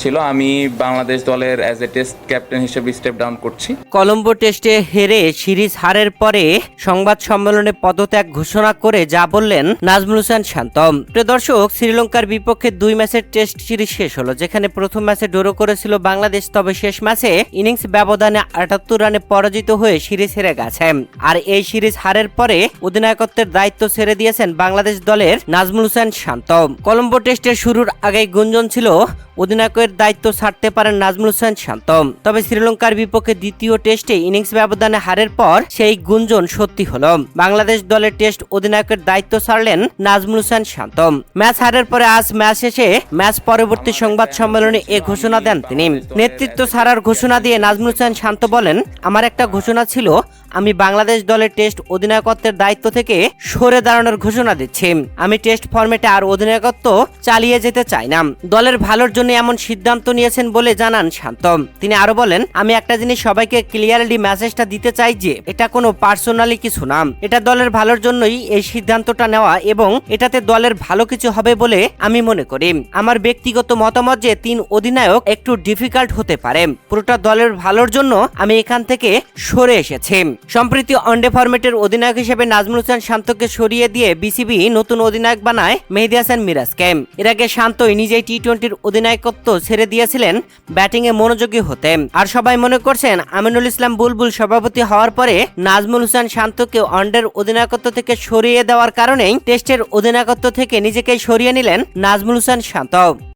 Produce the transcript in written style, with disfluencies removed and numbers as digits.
ছিল। আমি বাংলাদেশ দলের অ্যাজ এ টেস্ট ক্যাপ্টেন হিসেবে স্টেপ ডাউন করছি। কলম্বো টেস্টে হেরে সিরিজ হারের পরে সংবাদ সম্মেলনে পদত্যাগ ঘোষণা করে যা বললেন নাজমুল হোসেন শান্ত। প্রিয় দর্শক, শ্রীলঙ্কার বিপক্ষে 2 ম্যাচের টেস্ট সিরিজ শেষ হলো, যেখানে প্রথম ম্যাচে ড্র করেছিল বাংলাদেশ, তবে শেষ ম্যাচে ইনিংস ব্যবধানে 78 রানে পরাজিত হয়ে সিরিজ হেরে গেছে। আর এই সিরিজ হারের পরে অধিনায়কত্বের দায়িত্ব ছেড়ে দিয়েছেন বাংলাদেশ দলের নাজমুল হোসেন শান্ত। কলম্বো টেস্টের শুরুর আগেই গুঞ্জন ছিল অধিনায়কের দায়িত্ব ছাড়তে পারেন নাজমুল হোসেন শান্ত। তবে শ্রীলঙ্কার বিপক্ষে দ্বিতীয় টেস্টে ইনিংস ব্যবধানে হারের পর সেই গুঞ্জন সত্যি হলো। বাংলাদেশ দলের টেস্ট অধিনায়কের দায়িত্ব ছাড়লেন নাজমুল হোসেন শান্ত। ম্যাচ হারের পরে আজ ম্যাচ শেষে ম্যাচ পরবর্তী সংবাদ সম্মেলনে এ ঘোষণা দেন তিনি। নেতৃত্ব ছাড়ার ঘোষণা দিয়ে নাজমুল হোসেন শান্ত বলেন, আমার একটা ঘোষণা ছিল, আমি বাংলাদেশ দলের টেস্ট অধিনায়কত্বের দায়িত্ব থেকে সরে দাঁড়ানোর ঘোষণা দিচ্ছি। আমি টেস্ট ফরম্যাটে আর অধিনায়কত্ব চালিয়ে যেতে চাই না। দলের ভালোর জন্য এমন সিদ্ধান্ত নিয়েছেন বলে জানান শান্ত। তিনি আরো বলেন, আমি একটা জিনিস সবাইকে ক্লিয়ারলি মেসেজটা দিতে চাই যে এটা কোনো পার্সোনালি কিছু না, এটা দলের ভালোর জন্যই এই সিদ্ধান্তটা নেওয়া এবং এটাতে দলের ভালো কিছু হবে বলে আমি মনে করি। আমার ব্যক্তিগত মতামত যে 3 অধিনায়ক একটু ডিফিকাল্ট হতে পারে, পুরোটা দলের ভালোর জন্য আমি এখান থেকে সরে এসেছি। সম্প্রতি ওয়ানডে ফরম্যাটের অধিনায়ক হিসেবে নাজমুল হোসেন শান্তকে সরিয়ে দিয়ে বিসিবি নতুন অধিনায়ক বানায় মেহেদী হাসান মিরাজকে। এর আগে শান্তই নিজেই টি-20 অধিনায়কত্ব ছেড়ে দিয়েছিলেন ব্যাটিং এ মনোযোগী হতে। আর সবাই মনে করছেন আমিনুল ইসলাম বুলবুল সভাপতি হওয়ার পরে নাজমুল হোসেন শান্তকে ওয়ানডের অধিনায়কত্ব থেকে সরিয়ে দেওয়ার কারণেই টেস্টের অধিনায়কত্ব থেকে নিজেকেই সরিয়ে নিলেন নাজমুল হোসেন শান্ত।